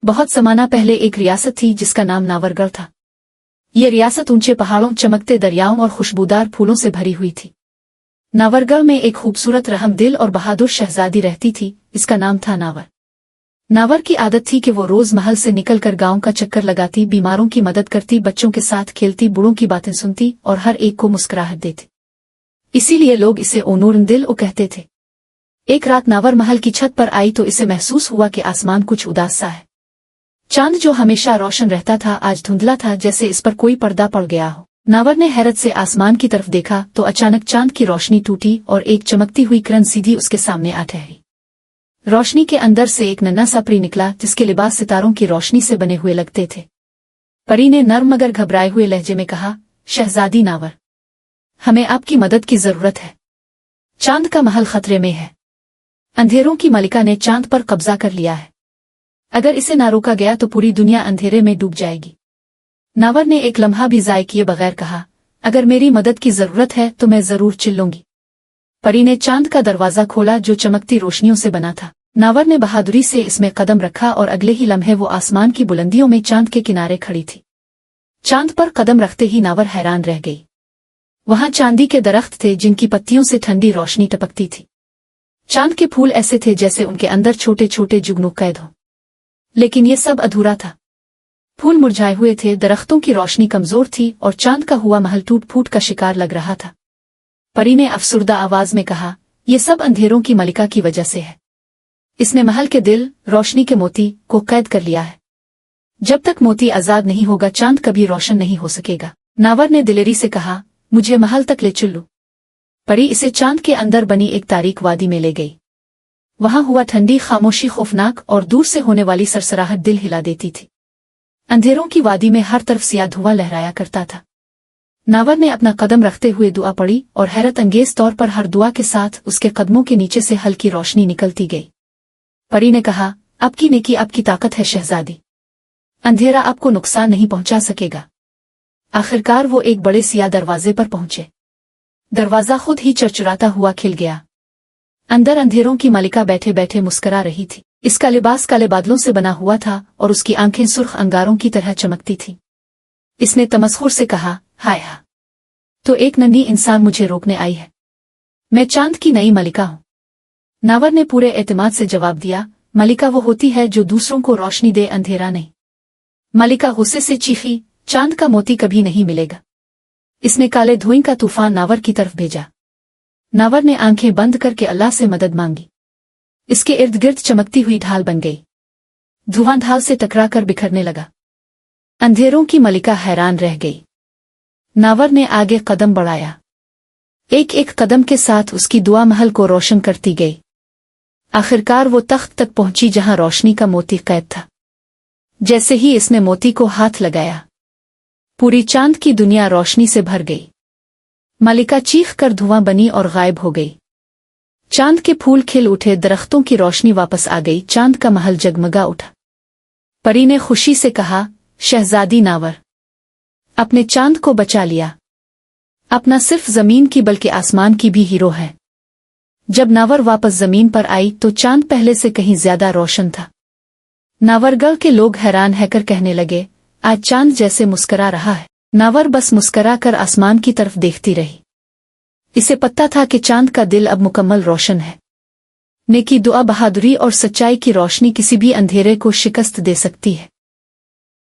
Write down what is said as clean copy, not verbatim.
बहुत ज़माना पहले एक रियासत थी जिसका नाम नावरगढ़ था। ये रियासत ऊंचे पहाड़ों, चमकते दरियाओं और खुशबूदार फूलों से भरी हुई थी। नावरगढ़ में एक खूबसूरत, रहमदिल और बहादुर शहजादी रहती थी। इसका नाम था नावर। नावर की आदत थी कि वो रोज महल से निकलकर गांव का चक्कर लगाती, बीमारों की मदद करती, बच्चों के साथ खेलती, बूढ़ों की बातें सुनती और हर एक को मुस्कुराहट देती। इसीलिए लोग इसे ओ नूरन-दिल कहते थे। एक रात नावर महल की छत पर आई तो इसे महसूस हुआ कि आसमान कुछ उदास सा है। चांद जो हमेशा रोशन रहता था आज धुंधला था, जैसे इस पर कोई पर्दा पड़ गया हो। नावर ने हैरत से आसमान की तरफ देखा तो अचानक चांद की रोशनी टूटी और एक चमकती हुई किरण सीधी उसके सामने आ ठहरी। रोशनी के अंदर से एक नन्हा सा परी निकला जिसके लिबास सितारों की रोशनी से बने हुए लगते थे। परी ने नर्म मगर घबराए हुए लहजे में कहा, शहजादी नावर, हमें आपकी मदद की जरूरत है। चांद का महल खतरे में है। अंधेरों की मलिका ने चांद पर कब्जा कर लिया है। अगर इसे ना रोका गया तो पूरी दुनिया अंधेरे में डूब जाएगी। नावर ने एक लम्हा भी ज़ाय किए बगैर कहा, अगर मेरी मदद की जरूरत है तो मैं जरूर चिल्लूंगी। परी ने चांद का दरवाजा खोला जो चमकती रोशनियों से बना था। नावर ने बहादुरी से इसमें कदम रखा और अगले ही लम्हे वो आसमान की बुलंदियों में चांद के किनारे खड़ी थी। चांद पर कदम रखते ही नावर हैरान रह गई। वहां चांदी के दरख्त थे जिनकी पत्तियों से ठंडी रोशनी टपकती थी। चांद के फूल ऐसे थे जैसे उनके अंदर छोटे छोटे जुगनू कैद हों। लेकिन ये सब अधूरा था। फूल मुरझाए हुए थे, दरख्तों की रोशनी कमजोर थी और चांद का हुआ महल टूट फूट का शिकार लग रहा था। परी ने अफसुर्दा आवाज में कहा, ये सब अंधेरों की मलिका की वजह से है। इसने महल के दिल, रोशनी के मोती को कैद कर लिया है। जब तक मोती आजाद नहीं होगा चांद कभी रोशन नहीं हो सकेगा। नावर ने दिलेरी से कहा, मुझे महल तक ले चलो। परी इसे चांद के अंदर बनी एक तारीक वादी में ले गई। वहां हुआ ठंडी खामोशी खौफनाक और दूर से होने वाली सरसराहट दिल हिला देती थी। अंधेरों की वादी में हर तरफ सियाह धुआं लहराया करता था। नावर ने अपना कदम रखते हुए दुआ पड़ी और हैरत अंगेज तौर पर हर दुआ के साथ उसके कदमों के नीचे से हल्की रोशनी निकलती गई। परी ने कहा, आपकी नेकी आपकी ताकत है शहजादी। अंधेरा आपको नुकसान नहीं पहुंचा सकेगा। आखिरकार वो एक बड़े सियाह दरवाजे पर पहुंचे। दरवाजा खुद ही चरचराता हुआ खिल गया। अंदर अंधेरों की मलिका बैठे बैठे मुस्करा रही थी। इसका लिबास काले बादलों से बना हुआ था और उसकी आंखें सुर्ख अंगारों की तरह चमकती थीं। इसने तमस्खुर से कहा, हाय हा, तो एक नन्ही इंसान मुझे रोकने आई है। मैं चांद की नई मलिका हूं। नावर ने पूरे एतमाद से जवाब दिया, मलिका वो होती है जो दूसरों को रोशनी दे, अंधेरा नहीं। मलिका गुस्से से चीखी, चांद का मोती कभी नहीं मिलेगा। इसने काले धुएं का तूफान नावर की तरफ भेजा। नावर ने आंखें बंद करके अल्लाह से मदद मांगी। इसके इर्द गिर्द चमकती हुई ढाल बन गई। धुआं ढाल से टकराकर बिखरने लगा। अंधेरों की मलिका हैरान रह गई। नावर ने आगे कदम बढ़ाया। एक एक कदम के साथ उसकी दुआ महल को रोशन करती गई। आखिरकार वो तख्त तक पहुंची जहां रोशनी का मोती कैद था। जैसे ही इसने मोती को हाथ लगाया, पूरी चांद की दुनिया रोशनी से भर गई। मलिका चीख कर धुआं बनी और गायब हो गई। चांद के फूल खिल उठे, दरख्तों की रोशनी वापस आ गई, चांद का महल जगमगा उठा। परी ने खुशी से कहा, शहजादी नावर, अपने चांद को बचा लिया। अपना सिर्फ जमीन की बल्कि आसमान की भी हीरो है। जब नावर वापस जमीन पर आई तो चांद पहले से कहीं ज्यादा रोशन था। नावरगढ़ के लोग हैरान होकर कहने लगे, आज चांद जैसे मुस्करा रहा है। नावर बस मुस्करा कर आसमान की तरफ देखती रही। इसे पता था कि चांद का दिल अब मुकम्मल रोशन है। नेकी, दुआ, बहादुरी और सच्चाई की रोशनी किसी भी अंधेरे को शिकस्त दे सकती है।